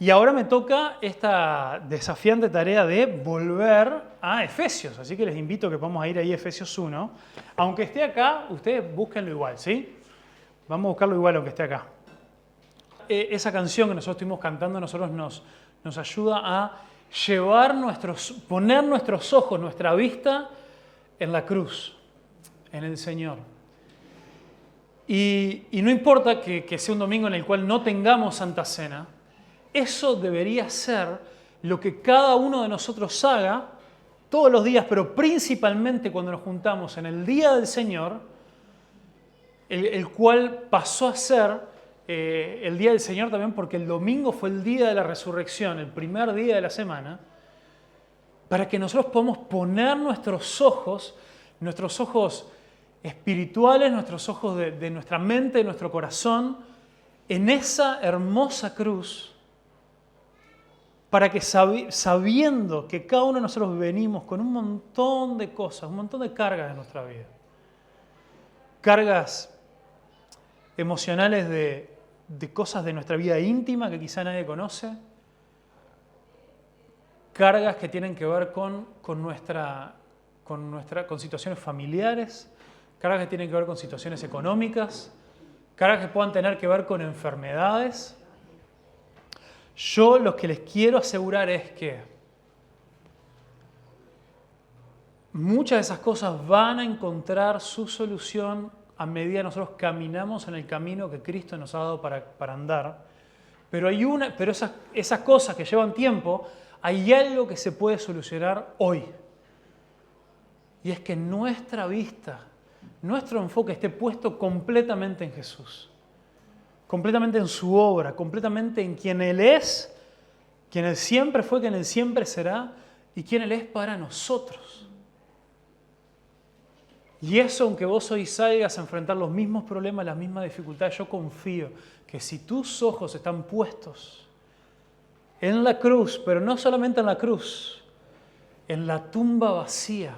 Y ahora me toca esta desafiante tarea de volver a Efesios. Así que les invito a que vamos a ir ahí a Efesios 1. Aunque esté acá, ustedes búsquenlo igual, ¿sí? Vamos a buscarlo igual aunque esté acá. Esa canción que nosotros estuvimos cantando nos ayuda a poner nuestros ojos, nuestra vista en la cruz, en el Señor. Y no importa que sea un domingo en el cual no tengamos Santa Cena, eso debería ser lo que cada uno de nosotros haga todos los días, pero principalmente cuando nos juntamos en el Día del Señor, el cual pasó a ser el Día del Señor también porque el domingo fue el día de la resurrección, el primer día de la semana, para que nosotros podamos poner nuestros ojos espirituales, nuestros ojos de nuestra mente, de nuestro corazón, en esa hermosa cruz, para que sabiendo que cada uno de nosotros venimos con un montón de cosas, un montón de cargas en nuestra vida, cargas emocionales de cosas de nuestra vida íntima que quizá nadie conoce, cargas que tienen que ver con situaciones familiares, cargas que tienen que ver con situaciones económicas, cargas que puedan tener que ver con enfermedades. Yo lo que les quiero asegurar es que muchas de esas cosas van a encontrar su solución a medida que nosotros caminamos en el camino que Cristo nos ha dado para andar. Pero esas cosas que llevan tiempo, hay algo que se puede solucionar hoy. Y es que nuestra vista, nuestro enfoque esté puesto completamente en Jesús. Completamente en su obra, completamente en quien Él es, quien Él siempre fue, quien Él siempre será y quien Él es para nosotros. Y eso, aunque vos hoy salgas a enfrentar los mismos problemas, las mismas dificultades, yo confío que si tus ojos están puestos en la cruz, pero no solamente en la cruz, en la tumba vacía,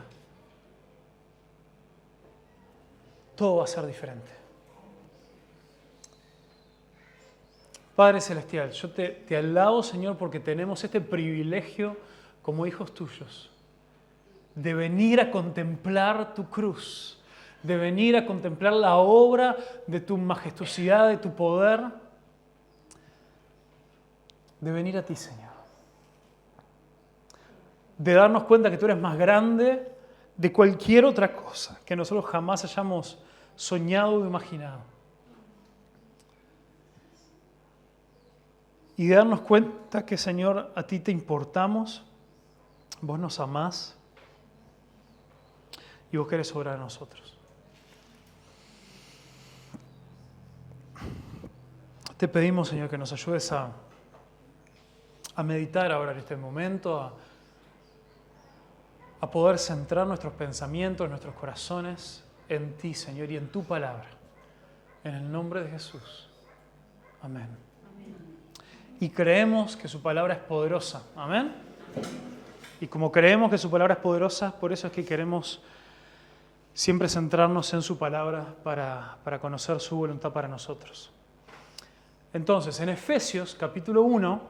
todo va a ser diferente. Padre Celestial, yo te alabo, Señor, porque tenemos este privilegio como hijos tuyos de venir a contemplar tu cruz, de venir a contemplar la obra de tu majestuosidad, de tu poder, de venir a ti, Señor. De darnos cuenta que tú eres más grande de cualquier otra cosa que nosotros jamás hayamos soñado o imaginado. Y de darnos cuenta que, Señor, a ti te importamos, vos nos amás y vos querés obrar a nosotros. Te pedimos, Señor, que nos ayudes a meditar ahora en este momento, a poder centrar nuestros pensamientos, nuestros corazones en ti, Señor, y en tu palabra. En el nombre de Jesús. Amén. Y creemos que su palabra es poderosa. Amén. Y como creemos que su palabra es poderosa, por eso es que queremos siempre centrarnos en su palabra para conocer su voluntad para nosotros. Entonces, en Efesios capítulo 1,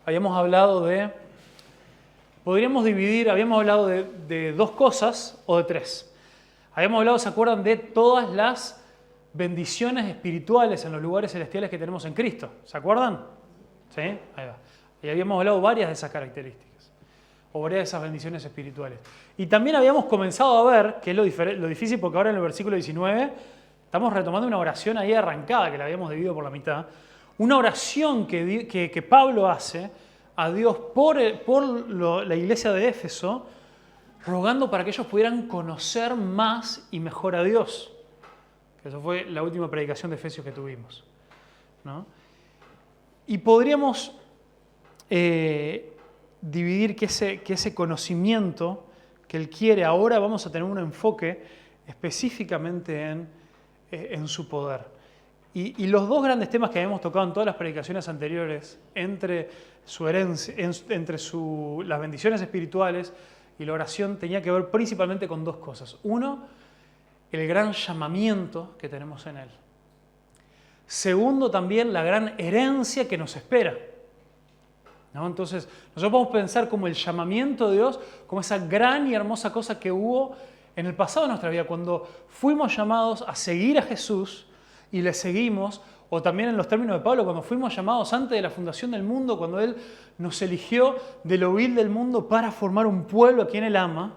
habíamos hablado de dos cosas o de tres. Habíamos hablado, ¿se acuerdan? De todas las bendiciones espirituales en los lugares celestiales que tenemos en Cristo. ¿Se acuerdan? ¿Sí? Ahí va. Y habíamos hablado varias de esas características, o varias de esas bendiciones espirituales. Y también habíamos comenzado a ver, que es lo difícil, porque ahora en el versículo 19 estamos retomando una oración ahí arrancada, que la habíamos dividido por la mitad, una oración que Pablo hace a Dios por la iglesia de Éfeso, rogando para que ellos pudieran conocer más y mejor a Dios. Eso fue la última predicación de Efesios que tuvimos, ¿no? Y podríamos dividir que ese conocimiento que Él quiere, ahora vamos a tener un enfoque específicamente en su poder. Y los dos grandes temas que habíamos tocado en todas las predicaciones anteriores, entre su herencia, las bendiciones espirituales y la oración, tenía que ver principalmente con dos cosas. Uno, el gran llamamiento que tenemos en Él. Segundo, también la gran herencia que nos espera, ¿no? Entonces, nosotros podemos pensar como el llamamiento de Dios, como esa gran y hermosa cosa que hubo en el pasado de nuestra vida, cuando fuimos llamados a seguir a Jesús y le seguimos, o también en los términos de Pablo, cuando fuimos llamados antes de la fundación del mundo, cuando Él nos eligió de lo vil del mundo para formar un pueblo a quien Él ama.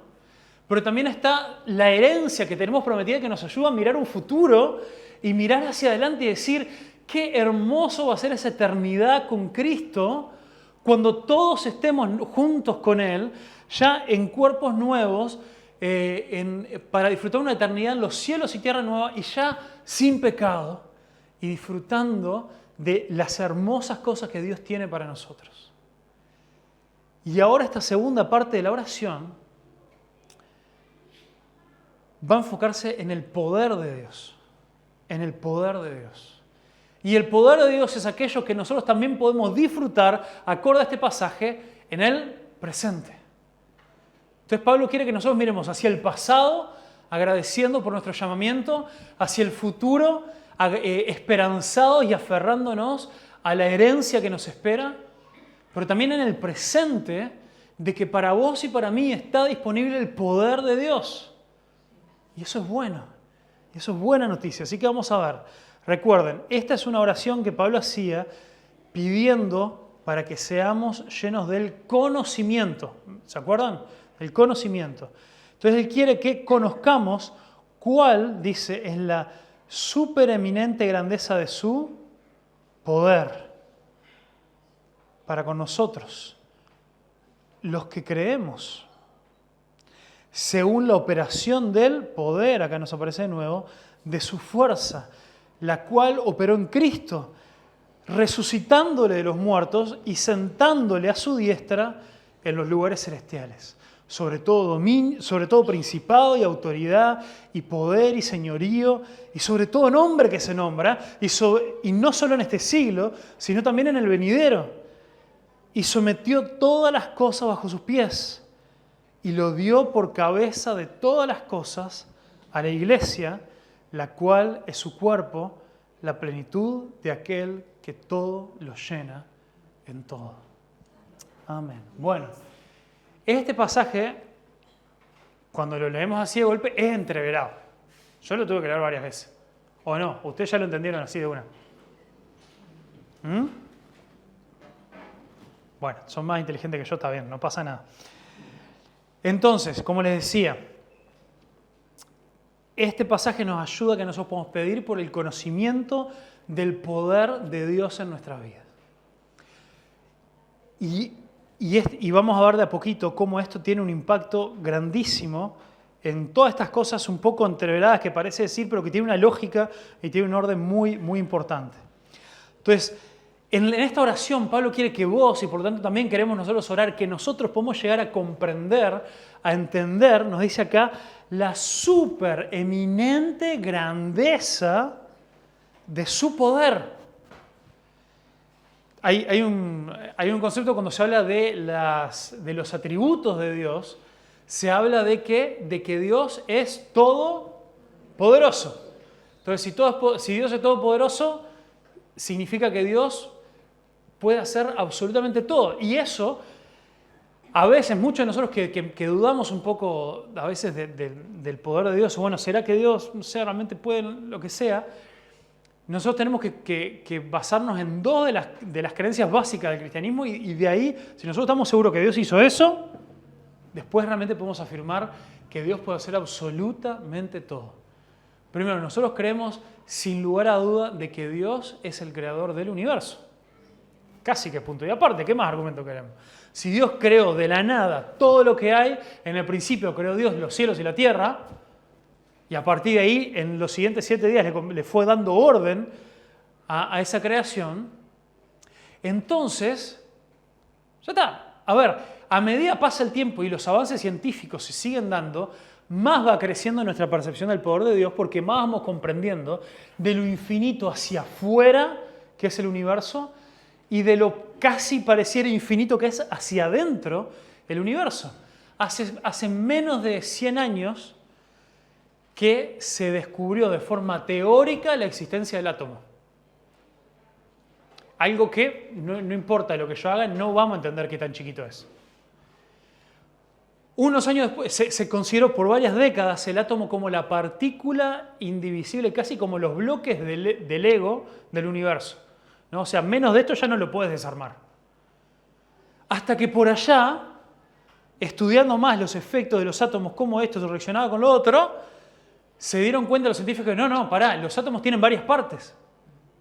Pero también está la herencia que tenemos prometida que nos ayuda a mirar un futuro y mirar hacia adelante y decir qué hermoso va a ser esa eternidad con Cristo cuando todos estemos juntos con Él, ya en cuerpos nuevos, para disfrutar una eternidad en los cielos y tierra nueva y ya sin pecado y disfrutando de las hermosas cosas que Dios tiene para nosotros. Y ahora esta segunda parte de la oración va a enfocarse en el poder de Dios, en el poder de Dios. Y el poder de Dios es aquello que nosotros también podemos disfrutar, acorde a este pasaje, en el presente. Entonces Pablo quiere que nosotros miremos hacia el pasado, agradeciendo por nuestro llamamiento, hacia el futuro, esperanzados y aferrándonos a la herencia que nos espera, pero también en el presente, de que para vos y para mí está disponible el poder de Dios. Y eso es bueno, y eso es buena noticia. Así que vamos a ver. Recuerden, esta es una oración que Pablo hacía pidiendo para que seamos llenos del conocimiento. ¿Se acuerdan? El conocimiento. Entonces él quiere que conozcamos cuál, dice, es la supereminente grandeza de su poder para con nosotros, los que creemos, según la operación del poder, acá nos aparece de nuevo, de su fuerza, la cual operó en Cristo, resucitándole de los muertos y sentándole a su diestra en los lugares celestiales. Sobre todo dominio, sobre todo principado y autoridad y poder y señorío y sobre todo nombre que se nombra y no solo en este siglo, sino también en el venidero. Y sometió todas las cosas bajo sus pies y lo dio por cabeza de todas las cosas a la iglesia, la cual es su cuerpo, la plenitud de aquel que todo lo llena en todo. Amén. Bueno, este pasaje, cuando lo leemos así de golpe, es entreverado. Yo lo tuve que leer varias veces. ¿O no? ¿Ustedes ya lo entendieron así de una? Bueno, son más inteligentes que yo, está bien, no pasa nada. Entonces, como les decía, este pasaje nos ayuda a que nosotros podamos pedir por el conocimiento del poder de Dios en nuestras vidas. Y vamos a ver de a poquito cómo esto tiene un impacto grandísimo en todas estas cosas un poco entreveradas que parece decir, pero que tiene una lógica y tiene un orden muy, muy importante. Entonces, en esta oración Pablo quiere que vos, y por lo tanto también queremos nosotros orar, que nosotros podamos llegar a comprender, a entender, nos dice acá, la supereminente grandeza de su poder. Hay un concepto cuando se habla de los atributos de Dios, se habla de que Dios es todopoderoso. Entonces, si Dios es todopoderoso, significa que Dios puede hacer absolutamente todo. Y eso, a veces, muchos de nosotros que dudamos un poco, a veces, del poder de Dios, o bueno, ¿será que Dios, no sé, realmente puede lo que sea? Nosotros tenemos que basarnos en dos de las creencias básicas del cristianismo y de ahí, si nosotros estamos seguros que Dios hizo eso, después realmente podemos afirmar que Dios puede hacer absolutamente todo. Primero, nosotros creemos sin lugar a duda de que Dios es el creador del universo. Casi que punto y aparte, ¿qué más argumento queremos? Si Dios creó de la nada todo lo que hay, en el principio creó Dios los cielos y la tierra, y a partir de ahí, en los siguientes 7 días, le fue dando orden a esa creación, entonces, ya está. A ver, a medida pasa el tiempo y los avances científicos se siguen dando, más va creciendo nuestra percepción del poder de Dios, porque más vamos comprendiendo de lo infinito hacia afuera, que es el universo, y de lo casi pareciera infinito que es hacia adentro el universo. Hace menos de 100 años que se descubrió de forma teórica la existencia del átomo. algo que no importa lo que yo haga, no vamos a entender qué tan chiquito es. Unos años después se consideró por varias décadas el átomo como la partícula indivisible, casi como los bloques del Lego del universo, ¿no? O sea, menos de esto ya no lo puedes desarmar. Hasta que por allá, estudiando más los efectos de los átomos, cómo esto reaccionaba con lo otro, se dieron cuenta los científicos que no, pará, los átomos tienen varias partes.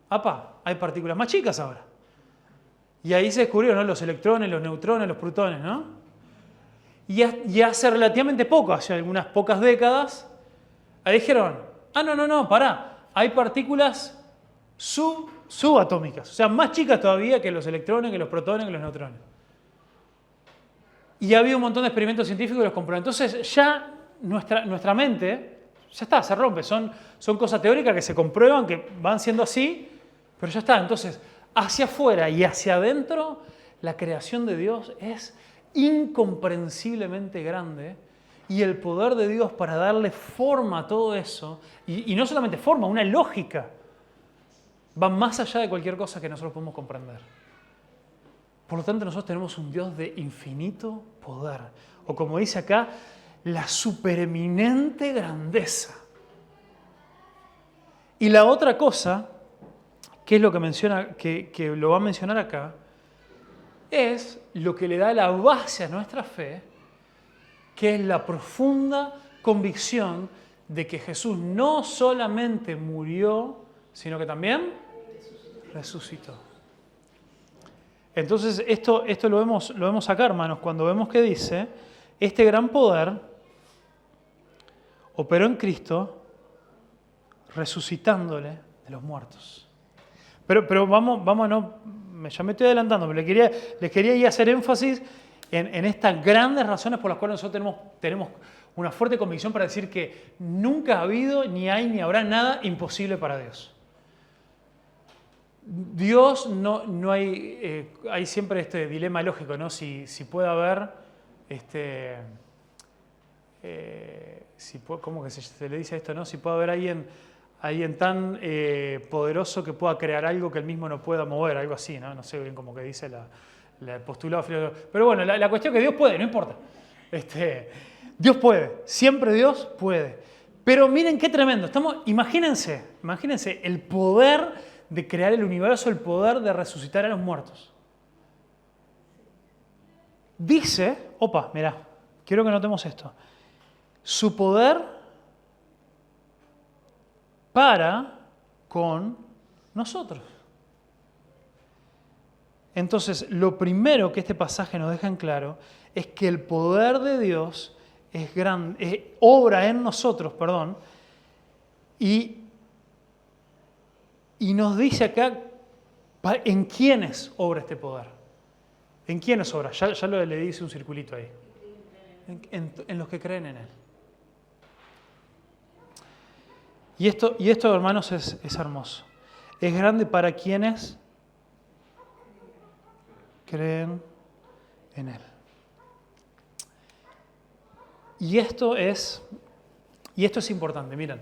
Apa, hay partículas más chicas ahora. Y ahí se descubrieron, ¿no?, los electrones, los neutrones, los protones, ¿no? Y hace relativamente poco, hace algunas pocas décadas, ahí dijeron, no, pará, hay partículas subatómicas, o sea, más chicas todavía que los electrones, que los protones, que los neutrones. Y ha habido un montón de experimentos científicos que los comprueban. Entonces ya nuestra mente, ya está, se rompe, son cosas teóricas que se comprueban, que van siendo así, pero ya está. Entonces, hacia afuera y hacia adentro, la creación de Dios es incomprensiblemente grande, y el poder de Dios para darle forma a todo eso, y no solamente forma, una lógica, va más allá de cualquier cosa que nosotros podemos comprender. Por lo tanto, nosotros tenemos un Dios de infinito poder, o como dice acá, la supereminente grandeza. Y la otra cosa, que es lo que menciona, que lo va a mencionar acá, es lo que le da la base a nuestra fe, que es la profunda convicción de que Jesús no solamente murió, sino que también resucitó. Entonces, esto lo vemos acá, hermanos, cuando vemos que dice, este gran poder operó en Cristo, resucitándole de los muertos. Pero vamos, no, ya me estoy adelantando, pero les quería ir a hacer énfasis en estas grandes razones por las cuales nosotros tenemos una fuerte convicción para decir que nunca ha habido, ni hay, ni habrá nada imposible para Dios. Dios no hay, hay siempre este dilema lógico, ¿no? Si puede haber, ¿cómo que se le dice esto, no? Si puede haber alguien tan poderoso que pueda crear algo que él mismo no pueda mover, algo así, ¿no? No sé bien cómo que dice el postulado filosófico. Pero bueno, la cuestión es que Dios puede, no importa. Dios puede, siempre Dios puede. Pero miren qué tremendo. Imagínense el poder de crear el universo, el poder de resucitar a los muertos. Dice, mirá, quiero que notemos esto. Su poder para con nosotros. Entonces, lo primero que este pasaje nos deja en claro es que el poder de Dios es grande, obra en nosotros, y nos dice acá en quiénes obra este poder. ¿En quiénes obra? Ya le dice un circulito ahí. En los que creen en Él. Y esto, hermanos, es hermoso. Es grande para quienes creen en Él. Y esto es importante, miren.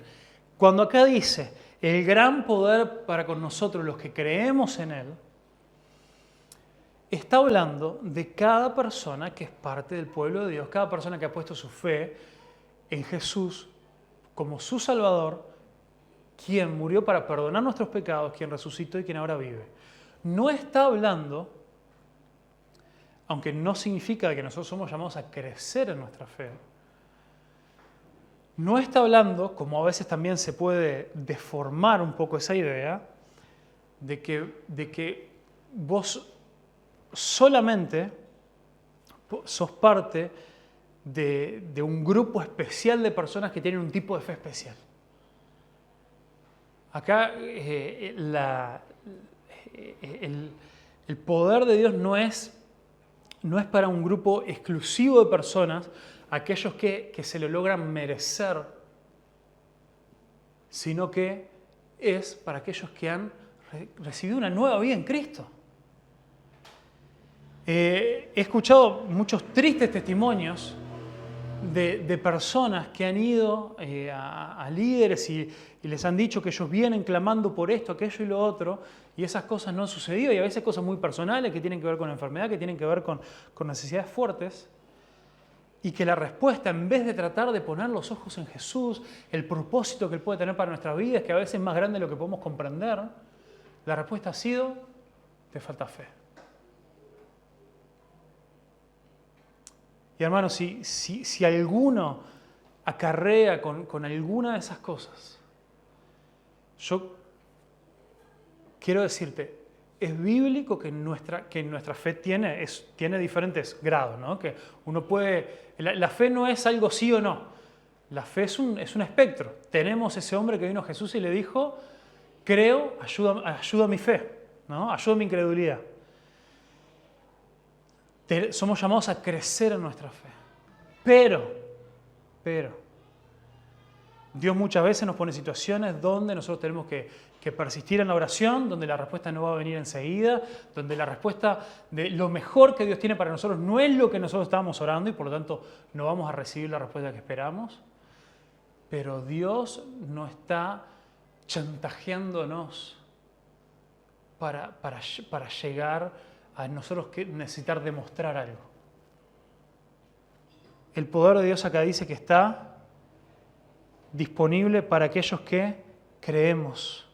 Cuando acá dice el gran poder para con nosotros los que creemos en Él, está hablando de cada persona que es parte del pueblo de Dios, cada persona que ha puesto su fe en Jesús como su Salvador, quien murió para perdonar nuestros pecados, quien resucitó y quien ahora vive. No está hablando, aunque no significa que nosotros somos llamados a crecer en nuestra fe, no está hablando, como a veces también se puede deformar un poco esa idea, de que vos solamente sos parte de un grupo especial de personas que tienen un tipo de fe especial. Acá el poder de Dios no es para un grupo exclusivo de personas, aquellos que se lo logran merecer, sino que es para aquellos que han recibido una nueva vida en Cristo. He escuchado muchos tristes testimonios de personas que han ido a líderes y les han dicho que ellos vienen clamando por esto, aquello y lo otro, y esas cosas no han sucedido, y a veces cosas muy personales que tienen que ver con la enfermedad, que tienen que ver con necesidades fuertes, y que la respuesta, en vez de tratar de poner los ojos en Jesús, el propósito que Él puede tener para nuestras vidas, que a veces es más grande de lo que podemos comprender, la respuesta ha sido: te falta fe. Y hermanos, si alguno acarrea con alguna de esas cosas, yo quiero decirte, es bíblico que nuestra fe tiene diferentes grados, ¿no? Que uno puede, la fe no es algo sí o no, la fe es un espectro. Tenemos ese hombre que vino a Jesús y le dijo: creo, ayuda mi fe, ¿no? Ayuda mi incredulidad. Somos llamados a crecer en nuestra fe. Pero, Dios muchas veces nos pone situaciones donde nosotros tenemos que persistir en la oración, donde la respuesta no va a venir enseguida, donde la respuesta de lo mejor que Dios tiene para nosotros no es lo que nosotros estábamos orando y por lo tanto no vamos a recibir la respuesta que esperamos. Pero Dios no está chantajeándonos para llegar a nosotros necesitar demostrar algo. El poder de Dios acá dice que está disponible para aquellos que creemos.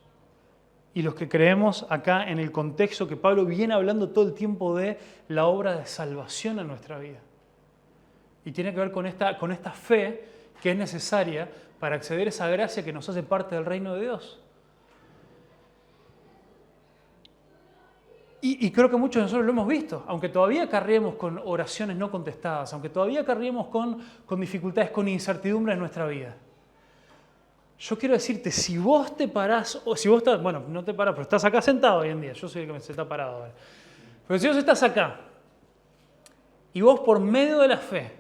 Y los que creemos acá en el contexto que Pablo viene hablando todo el tiempo de la obra de salvación en nuestra vida. Y tiene que ver con esta fe que es necesaria para acceder a esa gracia que nos hace parte del reino de Dios. Y creo que muchos de nosotros lo hemos visto, aunque todavía carriemos con oraciones no contestadas, aunque todavía carriemos con dificultades, con incertidumbre en nuestra vida. Yo quiero decirte, si vos te parás, o si vos estás, bueno, no te parás, pero estás acá sentado hoy en día, yo soy el que se está parado ahora. Pero si vos estás acá, y vos por medio de la fe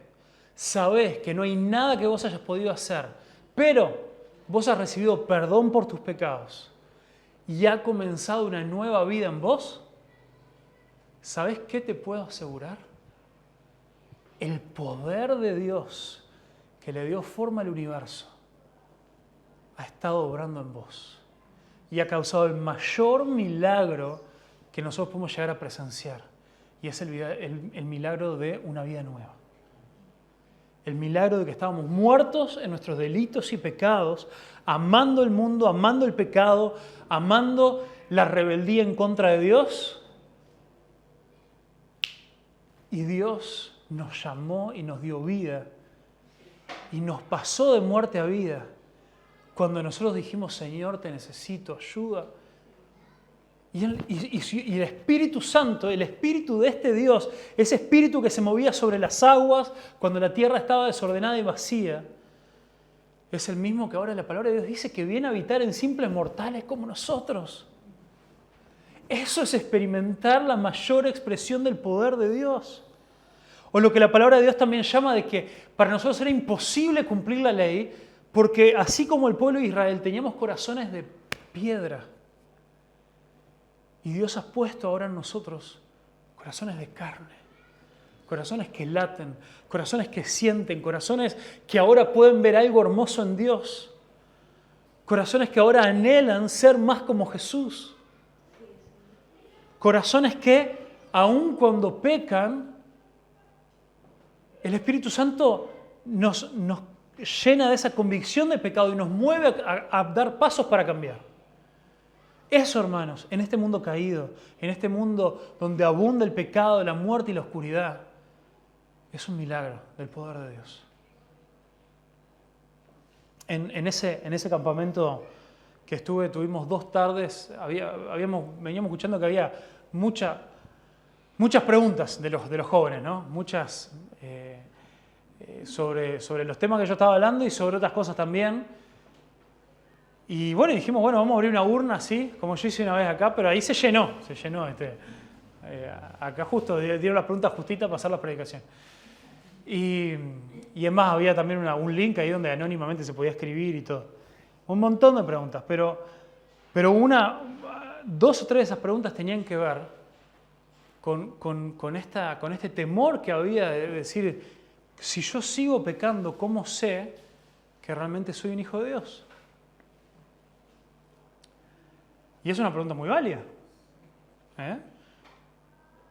sabés que no hay nada que vos hayas podido hacer, pero vos has recibido perdón por tus pecados y ha comenzado una nueva vida en vos, ¿sabés qué te puedo asegurar? El poder de Dios que le dio forma al universo ha estado obrando en vos y ha causado el mayor milagro que nosotros podemos llegar a presenciar, y es el milagro de una vida nueva. El milagro de que estábamos muertos en nuestros delitos y pecados, amando el mundo, amando el pecado, amando la rebeldía en contra de Dios. Y Dios nos llamó y nos dio vida y nos pasó de muerte a vida. Cuando nosotros dijimos: Señor, te necesito, ayuda. Y el Espíritu Santo, el Espíritu de este Dios, ese Espíritu que se movía sobre las aguas cuando la tierra estaba desordenada y vacía, es el mismo que ahora la palabra de Dios dice que viene a habitar en simples mortales como nosotros. Eso es experimentar la mayor expresión del poder de Dios. O lo que la palabra de Dios también llama de que para nosotros era imposible cumplir la ley, porque así como el pueblo de Israel teníamos corazones de piedra, y Dios ha puesto ahora en nosotros corazones de carne, corazones que laten, corazones que sienten, corazones que ahora pueden ver algo hermoso en Dios, corazones que ahora anhelan ser más como Jesús, corazones que aun cuando pecan, el Espíritu Santo nos llena de esa convicción de pecado y nos mueve a dar pasos para cambiar. Eso, hermanos, en este mundo caído, en este mundo donde abunda el pecado, la muerte y la oscuridad, es un milagro del poder de Dios. En ese campamento que estuve, tuvimos 2 tardes, veníamos escuchando que había muchas preguntas de los jóvenes, ¿no? Muchas sobre los temas que yo estaba hablando y sobre otras cosas también. Y bueno, dijimos, bueno, vamos a abrir una urna así, como yo hice una vez acá, pero ahí se llenó. Acá justo dieron las preguntas justitas para hacer la predicación. Y es más, había también un link ahí donde anónimamente se podía escribir y todo. Un montón de preguntas, pero 2 o 3 de esas preguntas tenían que ver con este temor que había de decir, Si yo sigo pecando, ¿cómo sé que realmente soy un hijo de Dios? Y es una pregunta muy válida.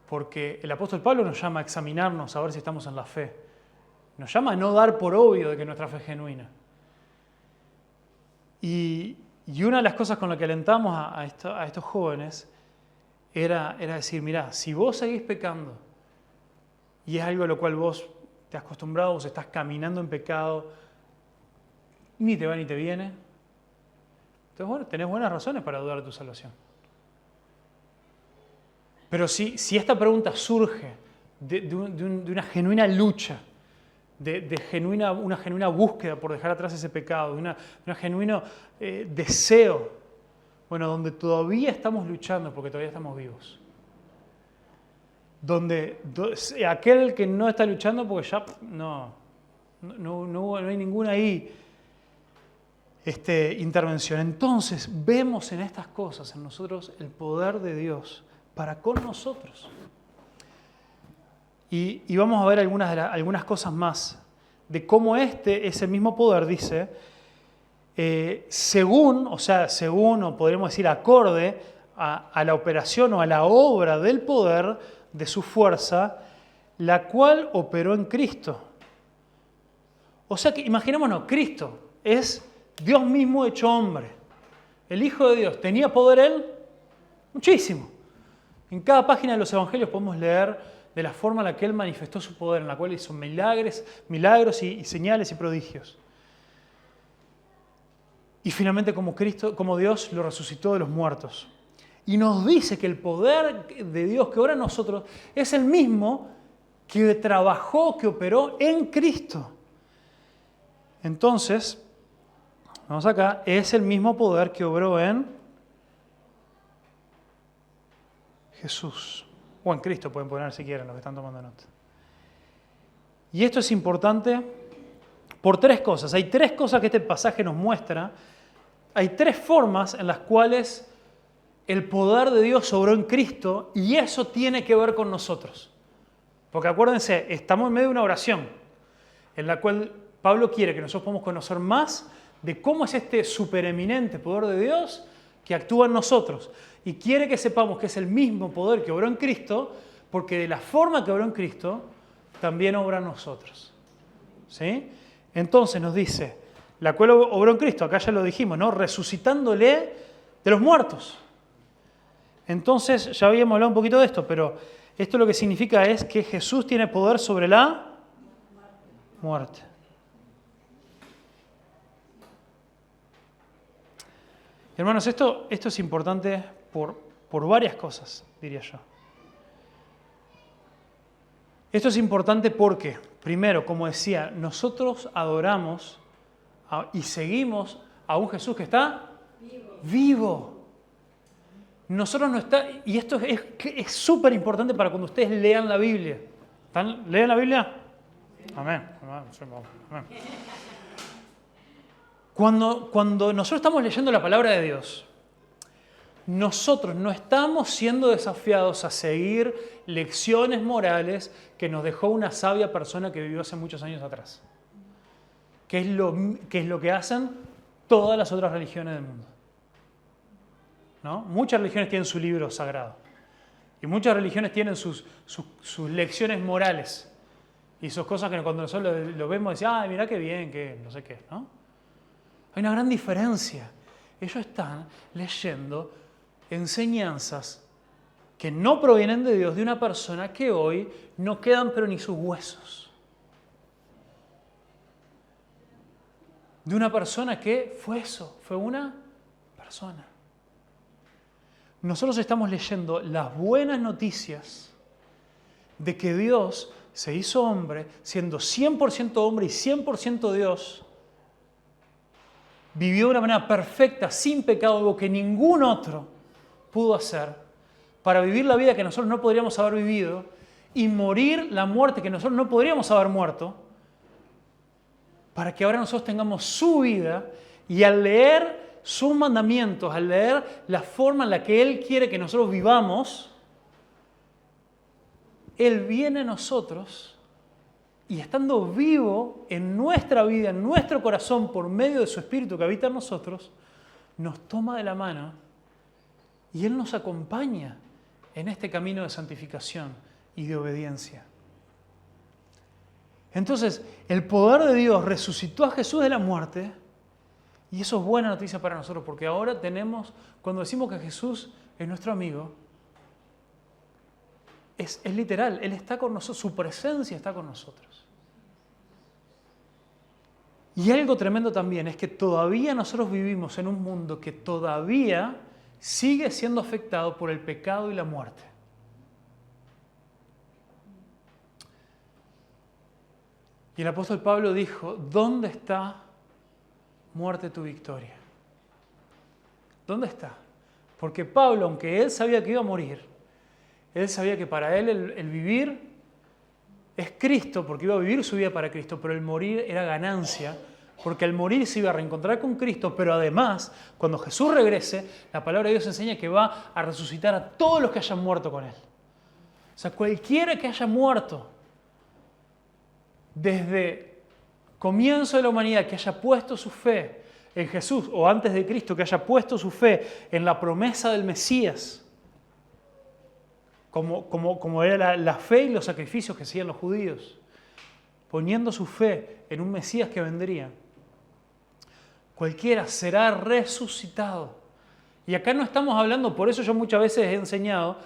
Porque el apóstol Pablo nos llama a examinarnos, a ver si estamos en la fe. Nos llama a no dar por obvio de que nuestra fe es genuina. Y una de las cosas con las que alentamos a estos jóvenes era decir, mirá, si vos seguís pecando y es algo a lo cual vos te has acostumbrado, vos estás caminando en pecado, ni te va ni te viene, entonces bueno, tenés buenas razones para dudar de tu salvación. Pero si esta pregunta surge de una genuina lucha, una genuina búsqueda por dejar atrás ese pecado, de un genuino deseo, bueno, donde todavía estamos luchando porque todavía estamos vivos. Donde aquel que no está luchando porque ya no hay ninguna intervención. Entonces vemos en estas cosas, en nosotros, el poder de Dios para con nosotros. Y vamos a ver algunas cosas más de cómo ese mismo poder dice, según, o podríamos decir acorde a la operación o a la obra del poder de su fuerza, la cual operó en Cristo. O sea que imaginémonos, Cristo es Dios mismo hecho hombre. El Hijo de Dios, ¿tenía poder Él? Muchísimo. En cada página de los Evangelios podemos leer de la forma en la que Él manifestó su poder, en la cual hizo milagros y señales y prodigios. Y finalmente como Dios lo resucitó de los muertos. Y nos dice que el poder de Dios que obra en nosotros es el mismo que trabajó, que operó en Cristo. Entonces, vamos acá, es el mismo poder que obró en Jesús. O en Cristo pueden poner si quieren los que están tomando nota. Y esto es importante por tres cosas. Hay tres cosas que este pasaje nos muestra. Hay tres formas en las cuales el poder de Dios obró en Cristo y eso tiene que ver con nosotros. Porque acuérdense, estamos en medio de una oración en la cual Pablo quiere que nosotros podamos conocer más de cómo es este supereminente poder de Dios que actúa en nosotros. Y quiere que sepamos que es el mismo poder que obró en Cristo, porque de la forma que obró en Cristo, también obra en nosotros. ¿Sí? Entonces nos dice, la cual obró en Cristo, acá ya lo dijimos, ¿no? Resucitándole de los muertos. Entonces, ya habíamos hablado un poquito de esto, pero esto lo que significa es que Jesús tiene poder sobre la muerte. Hermanos, esto es importante por varias cosas, diría yo. Esto es importante porque, primero, como decía, nosotros adoramos y seguimos a un Jesús que está vivo. Nosotros no está, y esto es súper importante para cuando ustedes lean la Biblia. ¿Leen la Biblia? Amén. Amén. Cuando nosotros estamos leyendo la palabra de Dios, nosotros no estamos siendo desafiados a seguir lecciones morales que nos dejó una sabia persona que vivió hace muchos años atrás. Que es lo que hacen todas las otras religiones del mundo. ¿No? Muchas religiones tienen su libro sagrado. Y muchas religiones tienen sus lecciones morales. Y sus cosas que cuando nosotros lo vemos decimos, ¡ay, mirá qué bien, que no sé qué! ¿No? Hay una gran diferencia. Ellos están leyendo enseñanzas que no provienen de Dios, de una persona que hoy no quedan pero ni sus huesos. De una persona que fue eso, fue una persona. Nosotros estamos leyendo las buenas noticias de que Dios se hizo hombre, siendo 100% hombre y 100% Dios, vivió de una manera perfecta, sin pecado, algo que ningún otro pudo hacer, para vivir la vida que nosotros no podríamos haber vivido y morir la muerte que nosotros no podríamos haber muerto, para que ahora nosotros tengamos su vida y al leer sus mandamientos, al leer la forma en la que Él quiere que nosotros vivamos, Él viene a nosotros y estando vivo en nuestra vida, en nuestro corazón, por medio de su Espíritu que habita en nosotros, nos toma de la mano y Él nos acompaña en este camino de santificación y de obediencia. Entonces, el poder de Dios resucitó a Jesús de la muerte y eso es buena noticia para nosotros porque ahora tenemos, cuando decimos que Jesús es nuestro amigo, es literal, Él está con nosotros, su presencia está con nosotros. Y algo tremendo también es que todavía nosotros vivimos en un mundo que todavía sigue siendo afectado por el pecado y la muerte. Y el apóstol Pablo dijo, ¿dónde está, muerte, tu victoria? ¿Dónde está? Porque Pablo, aunque él sabía que iba a morir, él sabía que para él el vivir es Cristo, porque iba a vivir su vida para Cristo, pero el morir era ganancia, porque al morir se iba a reencontrar con Cristo, pero además, cuando Jesús regrese, la palabra de Dios enseña que va a resucitar a todos los que hayan muerto con Él. O sea, cualquiera que haya muerto desde comienzo de la humanidad, que haya puesto su fe en Jesús, o antes de Cristo, que haya puesto su fe en la promesa del Mesías, como era la fe y los sacrificios que hacían los judíos, poniendo su fe en un Mesías que vendría, cualquiera será resucitado. Y acá no estamos hablando, por eso yo muchas veces he enseñado,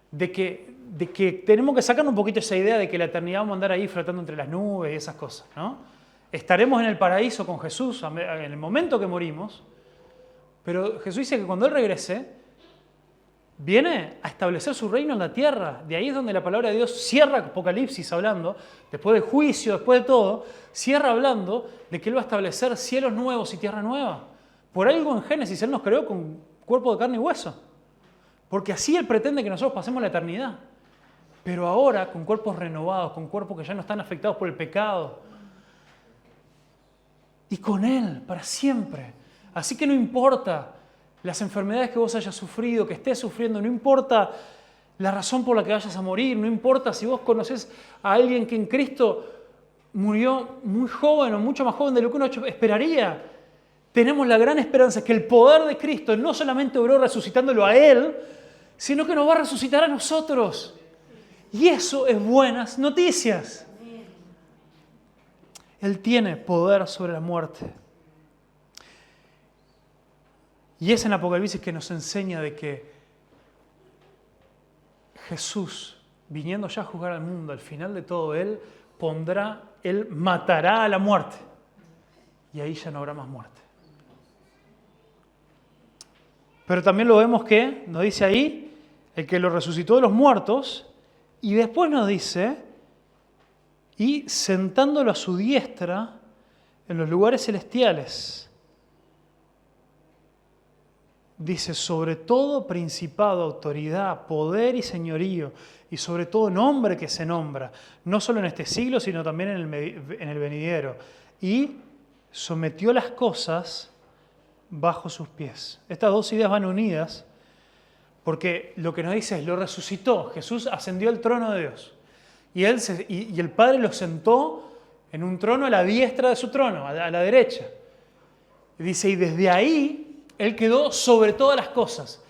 de que tenemos que sacar un poquito esa idea de que la eternidad vamos a andar ahí flotando entre las nubes y esas cosas, ¿no? Estaremos en el paraíso con Jesús en el momento que morimos, pero Jesús dice que cuando Él regrese, viene a establecer su reino en la tierra. De ahí es donde la palabra de Dios cierra Apocalipsis hablando, después del juicio, después de todo, cierra hablando de que Él va a establecer cielos nuevos y tierra nueva. Por algo en Génesis Él nos creó con cuerpo de carne y hueso, porque así Él pretende que nosotros pasemos la eternidad. Pero ahora con cuerpos renovados, con cuerpos que ya no están afectados por el pecado. Y con Él, para siempre. Así que no importa las enfermedades que vos hayas sufrido, que estés sufriendo, no importa la razón por la que vayas a morir, no importa si vos conocés a alguien que en Cristo murió muy joven o mucho más joven de lo que uno esperaría. Tenemos la gran esperanza que el poder de Cristo no solamente obró resucitándolo a Él, sino que nos va a resucitar a nosotros. Y eso es buenas noticias. Él tiene poder sobre la muerte. Y es en Apocalipsis que nos enseña de que Jesús, viniendo ya a juzgar al mundo, al final de todo, Él matará a la muerte. Y ahí ya no habrá más muerte. Pero también lo vemos que, nos dice ahí, el que lo resucitó de los muertos, y después nos dice, y sentándolo a su diestra en los lugares celestiales, dice, sobre todo principado, autoridad, poder y señorío, y sobre todo nombre que se nombra, no solo en este siglo, sino también en el venidero, y sometió las cosas bajo sus pies. Estas dos ideas van unidas, porque lo que nos dice es, lo resucitó, Jesús ascendió al trono de Dios, y el Padre lo sentó en un trono a la diestra de su trono, a la derecha. Y dice, y desde ahí Él quedó sobre todas las cosas.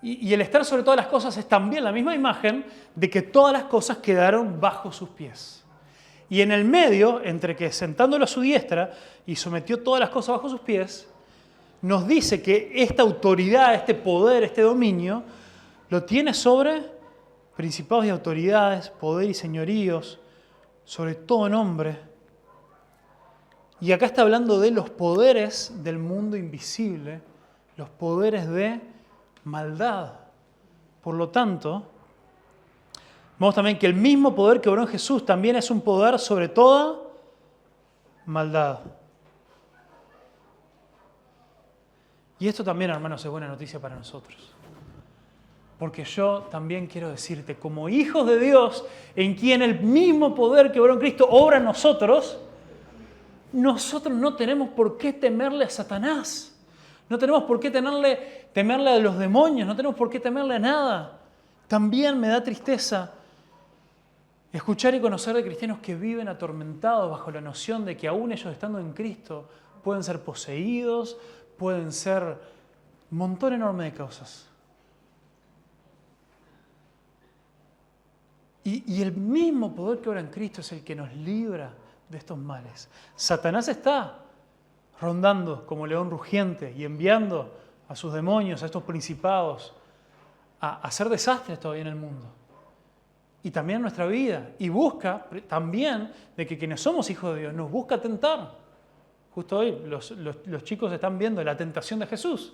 Y el estar sobre todas las cosas es también la misma imagen de que todas las cosas quedaron bajo sus pies. Y en el medio, entre que sentándolo a su diestra y sometió todas las cosas bajo sus pies, nos dice que esta autoridad, este poder, este dominio, lo tiene sobre principados y autoridades, poder y señoríos, sobre todo nombre. Y acá está hablando de los poderes del mundo invisible, los poderes de maldad. Por lo tanto, vemos también que el mismo poder que obró en Jesús también es un poder sobre toda maldad. Y esto también, hermanos, es buena noticia para nosotros. Porque yo también quiero decirte, como hijos de Dios, en quien el mismo poder que obró en Cristo obra en nosotros no tenemos por qué temerle a Satanás. No tenemos por qué temerle a los demonios, no tenemos por qué temerle a nada. También me da tristeza Escuchar y conocer de cristianos que viven atormentados bajo la noción de que aún ellos estando en Cristo pueden ser poseídos, pueden ser un montón enorme de cosas. Y el mismo poder que obra en Cristo es el que nos libra de estos males. Satanás está rondando como león rugiente y enviando a sus demonios, a estos principados, a hacer desastres todavía en el mundo. Y también en nuestra vida. Y busca también de que quienes somos hijos de Dios nos busca tentar. Justo hoy los chicos están viendo la tentación de Jesús.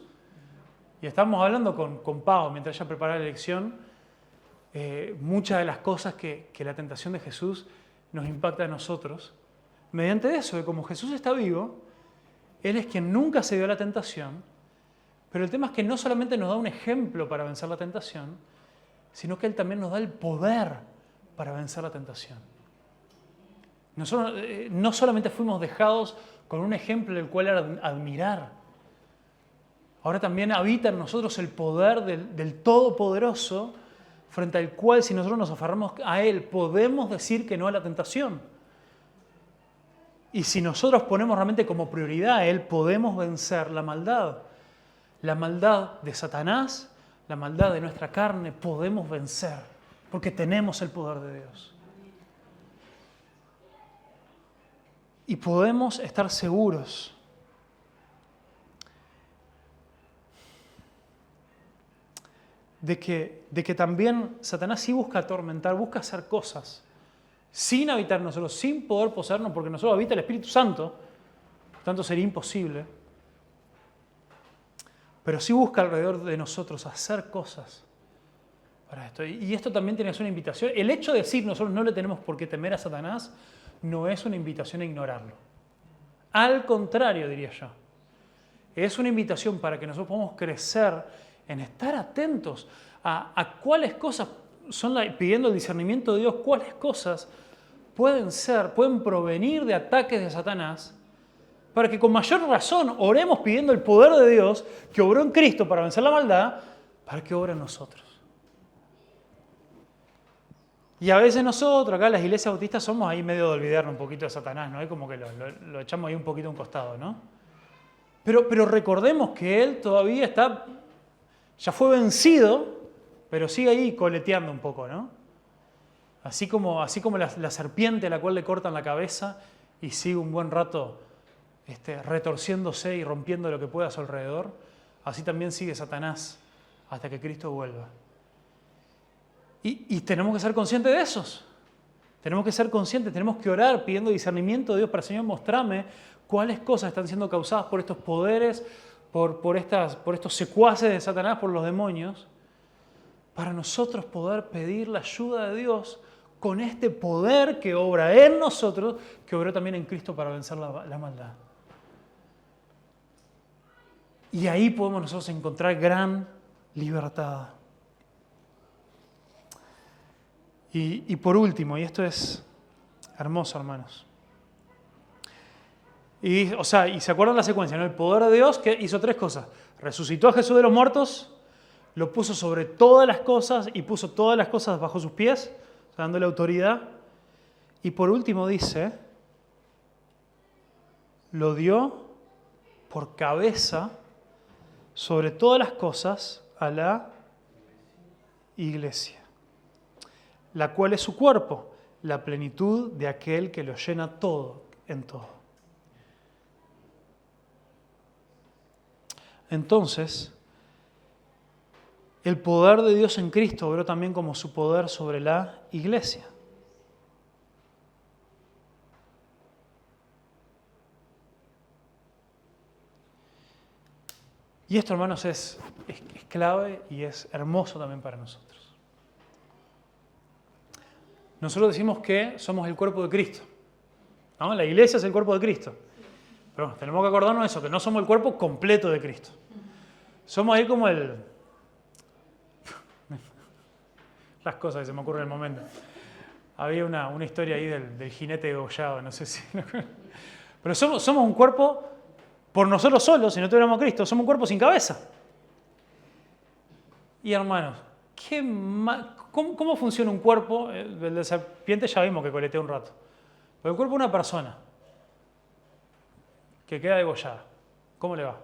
Y estamos hablando con Pau mientras ella preparaba la lección. Muchas de las cosas que la tentación de Jesús nos impacta a nosotros, mediante eso, de como Jesús está vivo, Él es quien nunca se dio a la tentación, pero el tema es que no solamente nos da un ejemplo para vencer la tentación, sino que Él también nos da el poder para vencer la tentación. Nosotros no solamente fuimos dejados con un ejemplo del cual admirar, ahora también habita en nosotros el poder del Todopoderoso, frente al cual, si nosotros nos aferramos a Él, podemos decir que no a la tentación. Y si nosotros ponemos realmente como prioridad a Él, podemos vencer la maldad. La maldad de Satanás, la maldad de nuestra carne, podemos vencer, porque tenemos el poder de Dios. Y podemos estar seguros de que también Satanás sí busca atormentar, busca hacer cosas sin habitar nosotros, sin poder poseernos, porque nosotros habita el Espíritu Santo, por tanto sería imposible. Pero sí busca alrededor de nosotros hacer cosas para esto. Y esto también tiene que ser una invitación. El hecho de decir nosotros no le tenemos por qué temer a Satanás no es una invitación a ignorarlo. Al contrario, diría yo. Es una invitación para que nosotros podamos crecer en estar atentos a cuáles cosas son, pidiendo el discernimiento de Dios, cuáles cosas pueden provenir de ataques de Satanás, para que con mayor razón oremos pidiendo el poder de Dios que obró en Cristo para vencer la maldad, para que obre en nosotros. Y a veces nosotros, acá en las iglesias bautistas, somos ahí medio de olvidarnos un poquito de Satanás, ¿no? Es como que lo echamos ahí un poquito a un costado, ¿no? Pero recordemos que Él todavía ya fue vencido, pero sigue ahí coleteando un poco, ¿no? Así como la serpiente a la cual le cortan la cabeza y sigue un buen rato retorciéndose y rompiendo lo que pueda a su alrededor, así también sigue Satanás hasta que Cristo vuelva. Y tenemos que ser conscientes de esos. Tenemos que ser conscientes, tenemos que orar pidiendo discernimiento de Dios para, Señor, mostrame cuáles cosas están siendo causadas por estos poderes, por estos secuaces de Satanás, por los demonios, para nosotros poder pedir la ayuda de Dios con este poder que obra en nosotros, que obró también en Cristo para vencer la maldad. Y ahí podemos nosotros encontrar gran libertad. Y por último, y esto es hermoso, hermanos. Y se acuerdan la secuencia, ¿no? El poder de Dios que hizo tres cosas. Resucitó a Jesús de los muertos, lo puso sobre todas las cosas y puso todas las cosas bajo sus pies, dándole autoridad. Y por último dice, lo dio por cabeza sobre todas las cosas a la iglesia, la cual es su cuerpo, la plenitud de aquel que lo llena todo en todo. Entonces, el poder de Dios en Cristo obró también como su poder sobre la iglesia. Y esto, hermanos, es clave y es hermoso también para nosotros. Nosotros decimos que somos el cuerpo de Cristo, ¿no? La iglesia es el cuerpo de Cristo. Pero bueno, tenemos que acordarnos de eso, que no somos el cuerpo completo de Cristo. Somos ahí como las cosas que se me ocurren en el momento. Había una historia ahí del jinete degollado, no sé si... Pero somos un cuerpo, por nosotros solos, si no tuviéramos a Cristo, somos un cuerpo sin cabeza. Y hermanos, ¿Cómo funciona un cuerpo? El de serpiente ya vimos que coletea un rato. Pero el cuerpo de una persona que queda degollada, ¿cómo le va?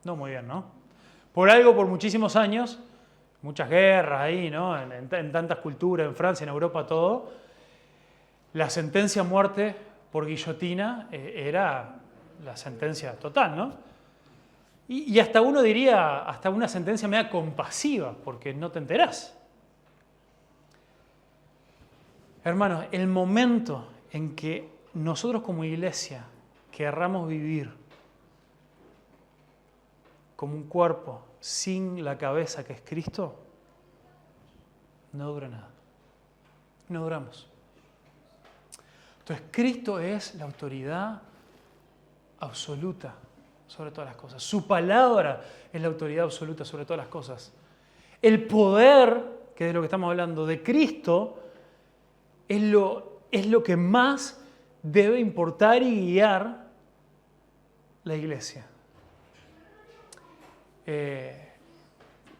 No muy bien, ¿no? Por algo, por muchísimos años, muchas guerras ahí, ¿no? En tantas culturas, en Francia, en Europa, todo, la sentencia a muerte por guillotina era la sentencia total, ¿no? Y hasta uno diría, hasta una sentencia media compasiva, porque no te enterás. Hermanos, el momento en que nosotros como iglesia querramos vivir como un cuerpo sin la cabeza que es Cristo, no dura nada. No duramos. Entonces, Cristo es la autoridad absoluta sobre todas las cosas. Su palabra es la autoridad absoluta sobre todas las cosas. El poder, que es de lo que estamos hablando, de Cristo, es lo que más debe importar y guiar la iglesia.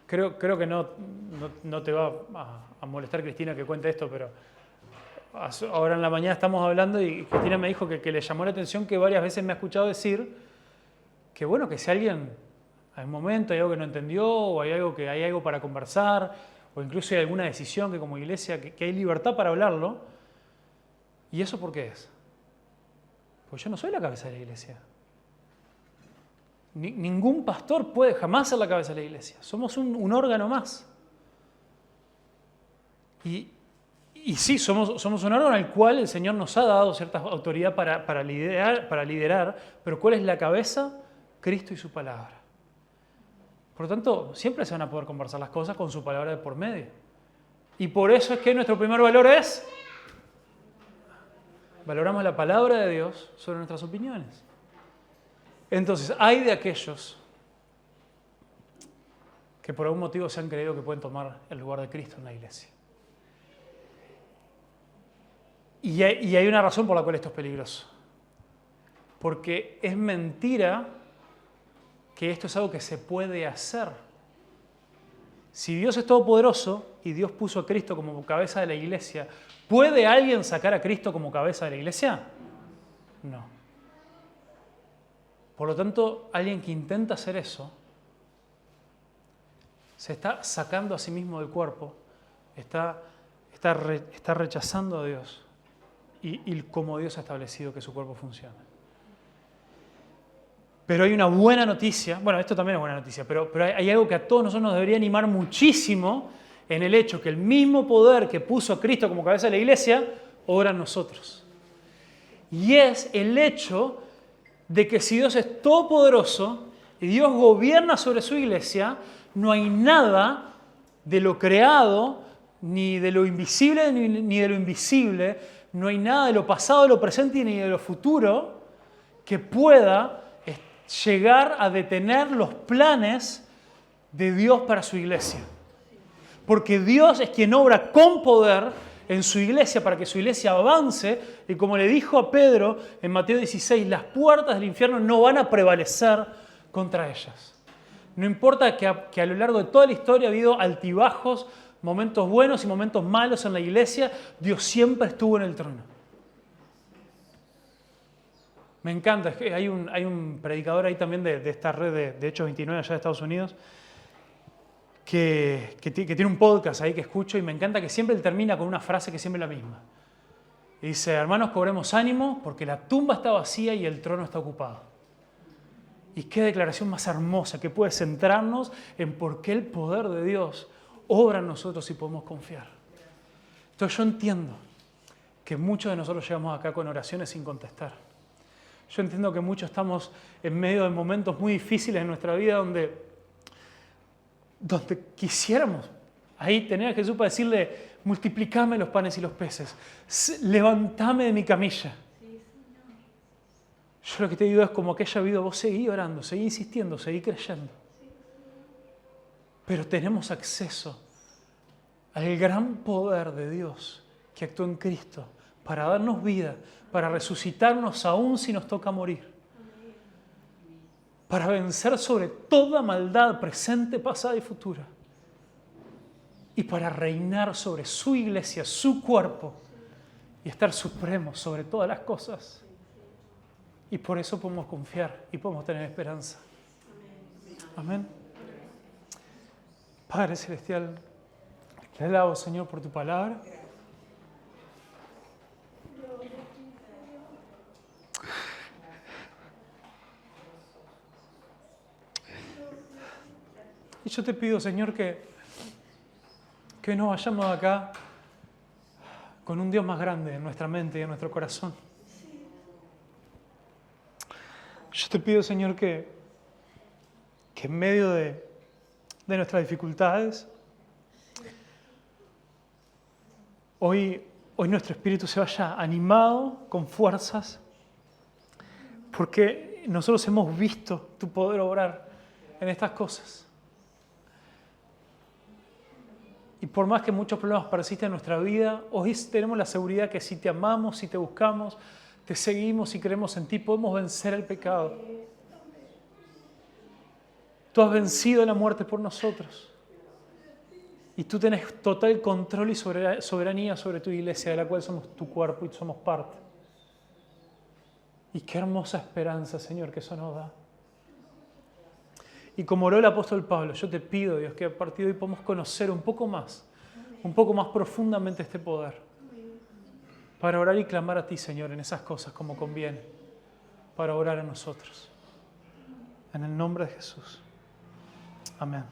Creo que no te va a molestar, Cristina, que cuente esto, pero ahora en la mañana estamos hablando y Cristina me dijo que le llamó la atención que varias veces me ha escuchado decir que bueno, que si alguien, hay un momento, hay algo que no entendió, o hay algo para conversar, o incluso hay alguna decisión que como iglesia, que hay libertad para hablarlo. ¿Y eso por qué es? Pues yo no soy la cabeza de la iglesia. Ningún pastor puede jamás ser la cabeza de la iglesia. Somos un órgano más. Y sí, somos un órgano al cual el Señor nos ha dado cierta autoridad para liderar, pero ¿cuál es la cabeza? Cristo y su palabra. Por lo tanto, siempre se van a poder conversar las cosas con su palabra de por medio. Y por eso es que nuestro primer valor es: valoramos la palabra de Dios sobre nuestras opiniones. Entonces, hay de aquellos que por algún motivo se han creído que pueden tomar el lugar de Cristo en la iglesia. Y hay una razón por la cual esto es peligroso. Porque es mentira que esto es algo que se puede hacer. Si Dios es todopoderoso y Dios puso a Cristo como cabeza de la iglesia, ¿puede alguien sacar a Cristo como cabeza de la iglesia? No. Por lo tanto, alguien que intenta hacer eso se está sacando a sí mismo del cuerpo, está rechazando a Dios y cómo Dios ha establecido que su cuerpo funciona. Pero hay una buena noticia, bueno, esto también es buena noticia, pero hay algo que a todos nosotros nos debería animar muchísimo en el hecho que el mismo poder que puso a Cristo como cabeza de la iglesia, obra en nosotros. Y es el hecho de que si Dios es todopoderoso y Dios gobierna sobre su iglesia, no hay nada de lo creado, ni de lo invisible, ni de lo invisible, no hay nada de lo pasado, de lo presente, ni de lo futuro que pueda llegar a detener los planes de Dios para su iglesia. Porque Dios es quien obra con poder en su iglesia para que su iglesia avance, y como le dijo a Pedro en Mateo 16, las puertas del infierno no van a prevalecer contra ellas. No importa que a lo largo de toda la historia ha habido altibajos, momentos buenos y momentos malos en la iglesia, Dios siempre estuvo en el trono. Me encanta, es que hay un predicador ahí también de esta red de Hechos 29 allá de Estados Unidos que tiene un podcast ahí que escucho y me encanta que siempre él termina con una frase que siempre es la misma. Y dice: hermanos, cobremos ánimo porque la tumba está vacía y el trono está ocupado. Y qué declaración más hermosa que puede centrarnos en por qué el poder de Dios obra en nosotros y podemos confiar. Entonces yo entiendo que muchos de nosotros llegamos acá con oraciones sin contestar. Yo entiendo que muchos estamos en medio de momentos muy difíciles en nuestra vida donde quisiéramos ahí tener a Jesús para decirle: multiplicame los panes y los peces, levantame de mi camilla. Yo lo que te digo es, como aquella vida, vos seguí orando, seguí insistiendo, seguí creyendo. Pero tenemos acceso al gran poder de Dios que actuó en Cristo para darnos vida, para resucitarnos aún si nos toca morir, para vencer sobre toda maldad presente, pasada y futura. y para reinar sobre su iglesia, su cuerpo, y estar supremos sobre todas las cosas. Y por eso podemos confiar y podemos tener esperanza. Amén. Padre Celestial, te alabo, Señor, por tu palabra. Y yo te pido, Señor, que no vayamos de acá con un Dios más grande en nuestra mente y en nuestro corazón. Yo te pido, Señor, que en medio de nuestras dificultades, hoy nuestro espíritu se vaya animado, con fuerzas, porque nosotros hemos visto tu poder obrar en estas cosas. Y por más que muchos problemas persistan en nuestra vida, hoy tenemos la seguridad que si te amamos, si te buscamos, te seguimos y creemos en ti, podemos vencer el pecado. Tú has vencido la muerte por nosotros. Y tú tenés total control y soberanía sobre tu iglesia, de la cual somos tu cuerpo y somos parte. Y qué hermosa esperanza, Señor, que eso nos da. Y como oró el apóstol Pablo, yo te pido, Dios, que a partir de hoy podamos conocer un poco más profundamente este poder, para orar y clamar a ti, Señor, en esas cosas como conviene, para orar a nosotros. En el nombre de Jesús. Amén.